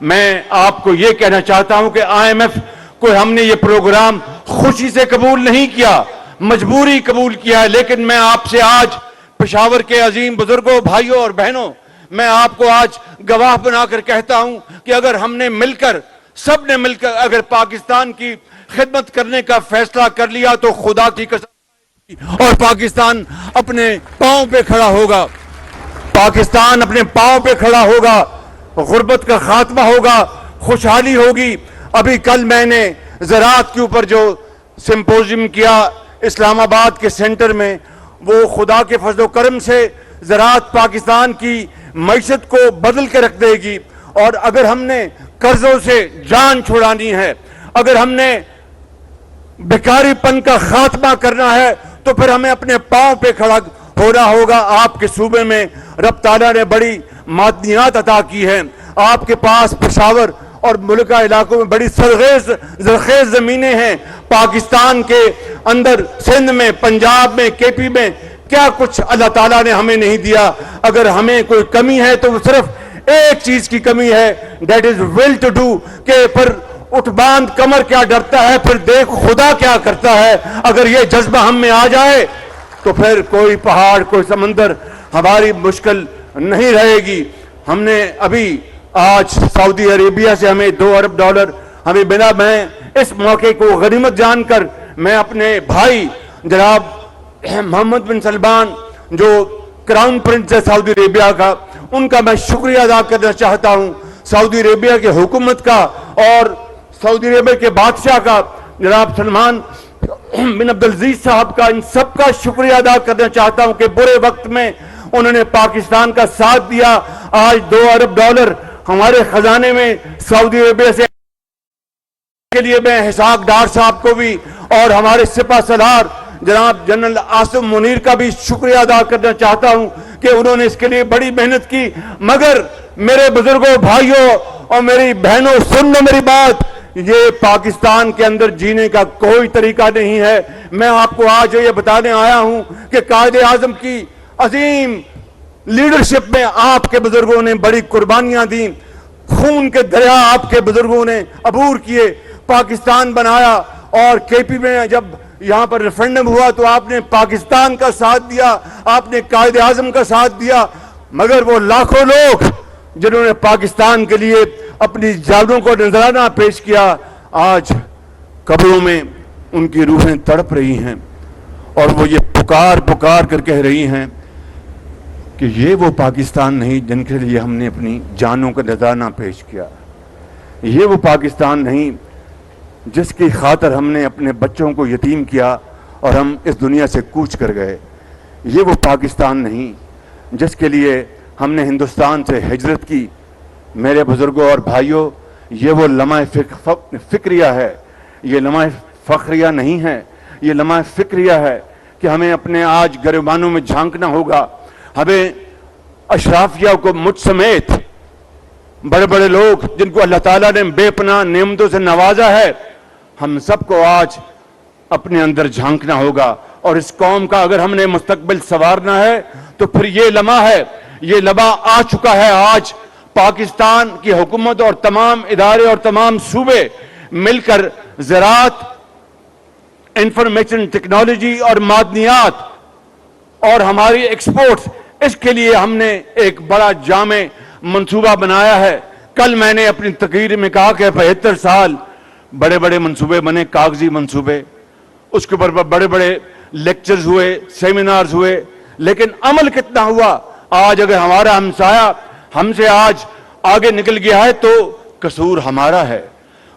میں آپ کو یہ کہنا چاہتا ہوں کہ IMF کو ہم نے یہ پروگرام خوشی سے قبول نہیں کیا، مجبوری قبول کیا ہے، لیکن میں آپ سے آج پشاور کے عظیم بزرگوں، بھائیوں اور بہنوں، میں آپ کو آج گواہ بنا کر کہتا ہوں کہ اگر ہم نے مل کر، سب نے مل کر اگر پاکستان کی خدمت کرنے کا فیصلہ کر لیا تو خدا کی قسم اور پاکستان اپنے پاؤں پہ کھڑا ہوگا، پاکستان اپنے پاؤں پہ کھڑا ہوگا، غربت کا خاتمہ ہوگا، خوشحالی ہوگی۔ ابھی کل میں نے زراعت کے اوپر جو سمپوزیم کیا اسلام آباد کے سینٹر میں، وہ خدا کے فضل و کرم سے زراعت پاکستان کی معیشت کو بدل کے رکھ دے گی، اور اگر ہم نے قرضوں سے جان چھڑانی ہے، اگر ہم نے بیکاری پن کا خاتمہ کرنا ہے تو پھر ہمیں اپنے پاؤں پہ کھڑا ہونا ہوگا۔ آپ کے صوبے میں رب تعالیٰ نے بڑی معدنیات عطا کی ہیں، آپ کے پاس پشاور اور ملکہ علاقوں میں بڑی زرخیز زمینیں ہیں، پاکستان کے اندر سندھ میں، پنجاب میں، KP میں کیا کچھ اللہ تعالیٰ نے ہمیں نہیں دیا۔ اگر ہمیں کوئی کمی ہے تو وہ صرف ایک چیز کی کمی ہے، that is will to do، کہ پھر اٹھ باندھ کمر کیا ڈرتا ہے، پھر دیکھ خدا کیا کرتا ہے۔ اگر یہ جذبہ ہم میں آ جائے تو پھر کوئی پہاڑ، کوئی سمندر ہماری مشکل نہیں رہے گی۔ ہم نے ابھی آج سعودی عربیہ سے ہمیں $2 ارب ہمیں ملا۔ میں اس موقع کو غنیمت جان کر میں اپنے بھائی جناب محمد بن سلمان جو کراؤن پرنس ہے سعودی عربیہ کا، ان کا میں شکریہ ادا کرنا چاہتا ہوں، سعودی عربیہ کی حکومت کا اور سعودی عربیہ کے بادشاہ کا جناب سلمان بن عبدالعزیز صاحب کا، ان سب کا شکریہ ادا کرنا چاہتا ہوں کہ برے وقت میں انہوں نے پاکستان کا ساتھ دیا۔ آج $2 ارب ہمارے خزانے میں سعودی عربیہ سے کے لیے میں اسحاق ڈار صاحب کو بھی اور ہمارے سپہ سالار جناب جنرل عاصم منیر کا بھی شکریہ ادا کرنا چاہتا ہوں کہ انہوں نے اس کے لیے بڑی محنت کی۔ مگر میرے بزرگوں، بھائیوں اور میری بہنوں، سن لو میری بات، یہ پاکستان کے اندر جینے کا کوئی طریقہ نہیں ہے۔ میں آپ کو آج یہ بتانے آیا ہوں کہ قائد اعظم کی عظیم لیڈرشپ میں آپ کے بزرگوں نے بڑی قربانیاں دیں، خون کے دریا آپ کے بزرگوں نے عبور کیے، پاکستان بنایا، اور KP میں جب یہاں پر ریفرنڈم ہوا تو آپ نے پاکستان کا ساتھ دیا، آپ نے قائد اعظم کا ساتھ دیا۔ مگر وہ لاکھوں لوگ جنہوں نے پاکستان کے لیے اپنی جانوں کو نذرانہ پیش کیا، آج قبروں میں ان کی روحیں تڑپ رہی ہیں، اور وہ یہ پکار کر کہہ رہی ہیں کہ یہ وہ پاکستان نہیں جن کے لیے ہم نے اپنی جانوں کا نذرانہ پیش کیا، یہ وہ پاکستان نہیں جس کی خاطر ہم نے اپنے بچوں کو یتیم کیا اور ہم اس دنیا سے کوچ کر گئے، یہ وہ پاکستان نہیں جس کے لیے ہم نے ہندوستان سے ہجرت کی۔ میرے بزرگوں اور بھائیوں، یہ وہ لمحہ فکریہ ہے، یہ لمحہ فخریہ نہیں ہے، یہ لمحہ فکریہ ہے کہ ہمیں اپنے آج گریبانوں میں جھانکنا ہوگا۔ ہمیں اشرافیہ کو، مجھ سمیت بڑے بڑے لوگ جن کو اللہ تعالیٰ نے بے پناہ نعمتوں سے نوازا ہے، ہم سب کو آج اپنے اندر جھانکنا ہوگا، اور اس قوم کا اگر ہم نے مستقبل سنوارنا ہے تو پھر یہ لمحہ ہے، یہ لمحہ آ چکا ہے۔ آج پاکستان کی حکومت اور تمام ادارے اور تمام صوبے مل کر زراعت، انفارمیشن ٹیکنالوجی اور معدنیات اور ہماری ایکسپورٹس، اس کے لیے ہم نے ایک بڑا جامع منصوبہ بنایا ہے۔ کل میں نے اپنی تقریر میں کہا کہ 75 سال بڑے بڑے منصوبے بنے، کاغذی منصوبے، اس کے اوپر بڑے بڑے لیکچرز ہوئے، سیمینارز ہوئے، لیکن عمل کتنا ہوا؟ آج اگر ہمارا ہمسایہ ہم سے آج آگے نکل گیا ہے تو قصور ہمارا ہے۔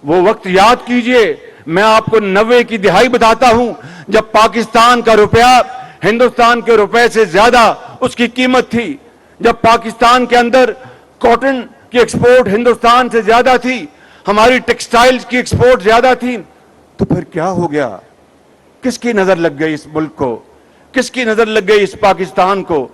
وہ وقت یاد کیجئے، میں آپ کو 90 کی دہائی بتاتا ہوں جب پاکستان کا روپیہ ہندوستان کے روپے سے زیادہ اس کی قیمت تھی، جب پاکستان کے اندر کاٹن کی ایکسپورٹ ہندوستان سے زیادہ تھی، ہماری ٹیکسٹائلز کی ایکسپورٹ زیادہ تھی، تو پھر کیا ہو گیا؟ کس کی نظر لگ گئی اس ملک کو؟ کس کی نظر لگ گئی اس پاکستان کو؟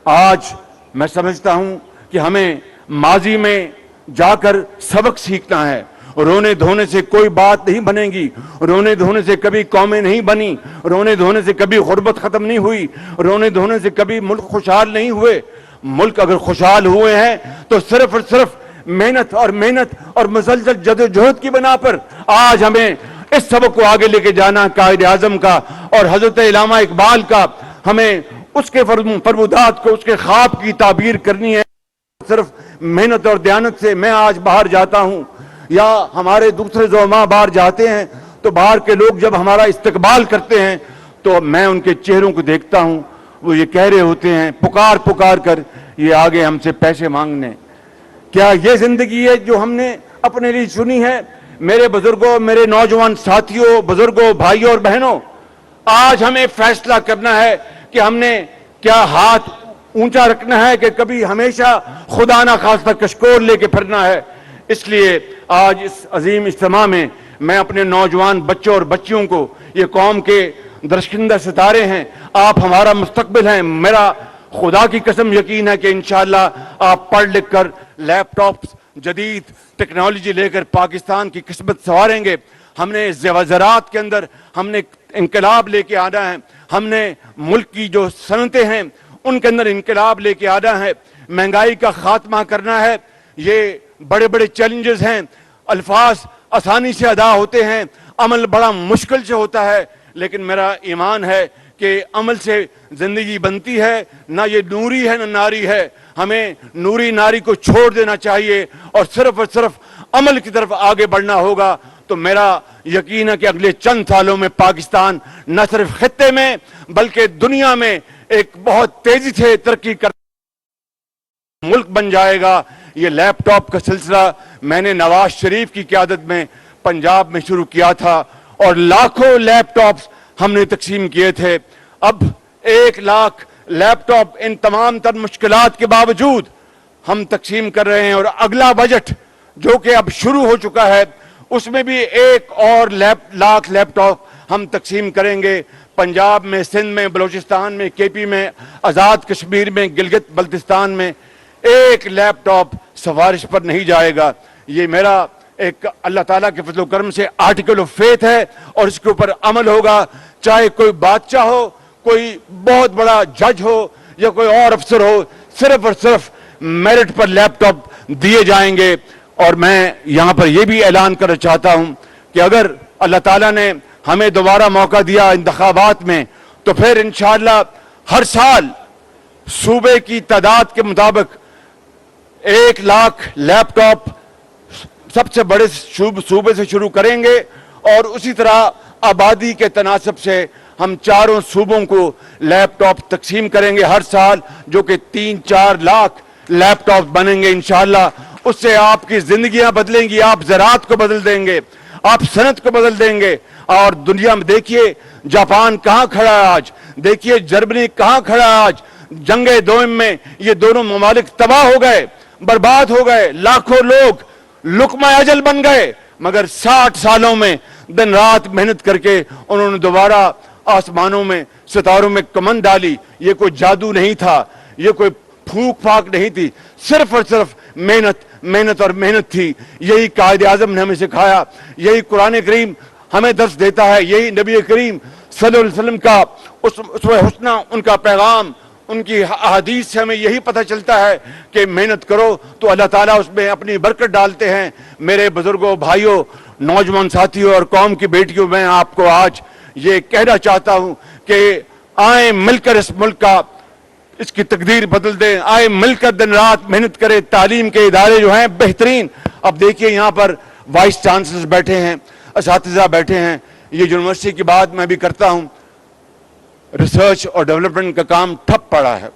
آج میں سمجھتا ہوں کہ ہمیں ماضی میں جا کر سبق سیکھنا ہے۔ رونے دھونے سے کوئی بات نہیں بنے گی، رونے دھونے سے کبھی قومیں نہیں بنی، رونے دھونے سے کبھی غربت ختم نہیں ہوئی، رونے دھونے سے کبھی ملک خوشحال نہیں ہوئے۔ ملک اگر خوشحال ہوئے ہیں تو صرف اور صرف محنت اور مسلسل جدوجہد کی بنا پر آج ہمیں اس سبق کو آگے لے کے جانا قائد اعظم کا اور حضرت علامہ اقبال کا. ہمیں اس کے فرمودات کو، اس کے خواب کی تعبیر کرنی ہے. صرف محنت اور دیانت سے میں آج باہر جاتا ہوں یا ہمارے دوسرے زعماء باہر جاتے ہیں تو باہر کے لوگ جب ہمارا استقبال کرتے ہیں تو میں ان کے چہروں کو دیکھتا ہوں، وہ یہ کہہ رہے ہوتے ہیں پکار کر یہ آگے ہم سے پیسے مانگنے. کیا یہ زندگی ہے جو ہم نے اپنے لیے چنی ہے؟ میرے بزرگوں، میرے نوجوان ساتھیوں، بزرگوں، بھائیوں اور بہنوں، آج ہمیں فیصلہ کرنا ہے کہ ہم نے کیا ہاتھ اونچا رکھنا ہے کہ کبھی ہمیشہ خدا نہ خواستہ کشکول لے کے پھرنا ہے. اس لیے آج اس عظیم اجتماع میں میں اپنے نوجوان بچوں اور بچیوں کو، یہ قوم کے درشکندہ ستارے ہیں، آپ ہمارا مستقبل ہیں. میرا خدا کی قسم یقین ہے کہ انشاءاللہ آپ پڑھ لکھ کر لیپ ٹاپس، جدید ٹیکنالوجی لے کر پاکستان کی قسمت سنواریں گے. ہم نے زراعت کے اندر ہم نے انقلاب لے کے آنا ہے. ہم نے ملک کی جو صنعتیں ہیں ان کے اندر انقلاب لے کے آنا ہے. مہنگائی کا خاتمہ کرنا ہے. یہ بڑے بڑے چیلنجز ہیں. الفاظ آسانی سے ادا ہوتے ہیں، عمل بڑا مشکل سے ہوتا ہے، لیکن میرا ایمان ہے کہ عمل سے زندگی بنتی ہے. نہ یہ نوری ہے نہ ناری ہے. ہمیں نوری ناری کو چھوڑ دینا چاہیے اور صرف عمل کی طرف آگے بڑھنا ہوگا. تو میرا یقین ہے کہ اگلے چند سالوں میں پاکستان نہ صرف خطے میں بلکہ دنیا میں ایک بہت تیزی سے ترقی کرتا ملک بن جائے گا. یہ لیپ ٹاپ کا سلسلہ میں نے نواز شریف کی قیادت میں پنجاب میں شروع کیا تھا اور لاکھوں لیپ ٹاپس ہم نے تقسیم کیے تھے. اب 1 لاکھ لیپ ٹاپ ان تمام تر مشکلات کے باوجود ہم تقسیم کر رہے ہیں. اور اگلا بجٹ جو کہ اب شروع ہو چکا ہے اس میں بھی 1 اور لاکھ لیپ ٹاپ ہم تقسیم کریں گے. پنجاب میں، سندھ میں، بلوچستان میں، کے پی میں، آزاد کشمیر میں، گلگت بلتستان میں 1 لیپ ٹاپ سفارش پر نہیں جائے گا. یہ میرا ایک اللہ تعالیٰ کے فضل و کرم سے آرٹیکل آف فیتھ ہے اور اس کے اوپر عمل ہوگا. چاہے کوئی بادشاہ ہو، کوئی بہت بڑا جج ہو یا کوئی اور افسر ہو، صرف اور صرف میرٹ پر لیپ ٹاپ دیے جائیں گے. اور میں یہاں پر یہ بھی اعلان کرنا چاہتا ہوں کہ اگر اللہ تعالیٰ نے ہمیں دوبارہ موقع دیا انتخابات میں تو پھر انشاءاللہ ہر سال صوبے کی تعداد کے مطابق 1 لاکھ لیپ ٹاپ سب سے بڑے صوبے سے شروع کریں گے اور اسی طرح آبادی کے تناسب سے ہم 4 صوبوں کو لیپ ٹاپ تقسیم کریں گے ہر سال، جو کہ 3-4 لاکھ لیپ ٹاپ بنیں گے انشاءاللہ. اس سے آپ کی زندگیاں بدلیں گی. آپ زراعت کو بدل دیں گے، آپ صنعت کو بدل دیں گے. اور دنیا میں دیکھیے جاپان کہاں کھڑا ہے آج، دیکھیے جرمنی کہاں کھڑا ہے آج. جنگ دوئم میں یہ دونوں ممالک تباہ ہو گئے، برباد ہو گئے، لاکھوں لوگ لقمہ اجل بن گئے، مگر 60 سالوں میں دن رات محنت کر کے انہوں نے دوبارہ آسمانوں میں، ستاروں میں کمند ڈالی. یہ کوئی جادو نہیں تھا، یہ کوئی پھونک پھاک نہیں تھی، صرف اور صرف محنت اور محنت تھی. یہی قائد اعظم نے ہمیں سکھایا، یہی قرآن کریم ہمیں درس دیتا ہے، یہی نبی کریم صلی اللہ علیہ وسلم کا اسوہ حسنہ، ان کا پیغام، ان کی احادیث سے ہمیں یہی پتہ چلتا ہے کہ محنت کرو تو اللہ تعالیٰ اس میں اپنی برکت ڈالتے ہیں. میرے بزرگوں، بھائیوں، نوجوان ساتھیوں اور قوم کی بیٹیوں، میں آپ کو آج یہ کہنا چاہتا ہوں کہ آئیں مل کر اس ملک کا، اس کی تقدیر بدل دیں. آئیں مل کر دن رات محنت کریں. تعلیم کے ادارے جو ہیں بہترین، اب دیکھیے یہاں پر وائس چانسلر بیٹھے ہیں، اساتذہ بیٹھے ہیں. یہ یونیورسٹی کی بات میں بھی کرتا ہوں، ریسرچ اور ڈیولپمنٹ کا کام ٹھپ پڑا ہے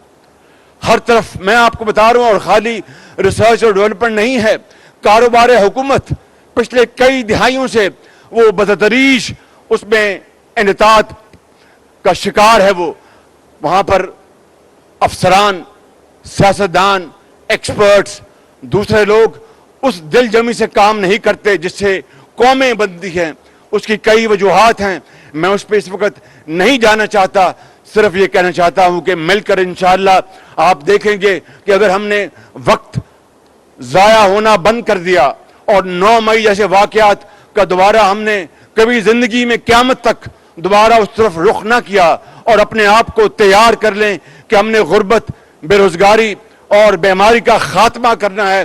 ہر طرف. میں آپ کو بتا رہا ہوں، اور خالی ریسرچ اور ڈیولپمنٹ نہیں ہے، کاروبار حکومت پچھلے کئی دہائیوں سے وہ بتدریج اس میں انحطاط کا شکار ہے. وہ وہاں پر افسران، سیاستدان، ایکسپرٹس، دوسرے لوگ اس دل جمی سے کام نہیں کرتے جس سے قومیں بنتی ہیں. اس کی کئی وجوہات ہیں، میں اس پہ اس وقت نہیں جانا چاہتا. صرف یہ کہنا چاہتا ہوں کہ مل کر انشاءاللہ آپ دیکھیں گے کہ اگر ہم نے وقت ضائع ہونا بند کر دیا اور 9 مئی جیسے واقعات کا دوبارہ ہم نے کبھی زندگی میں قیامت تک دوبارہ اس طرف رخ نہ کیا اور اپنے آپ کو تیار کر لیں کہ ہم نے غربت، بے روزگاری اور بیماری کا خاتمہ کرنا ہے.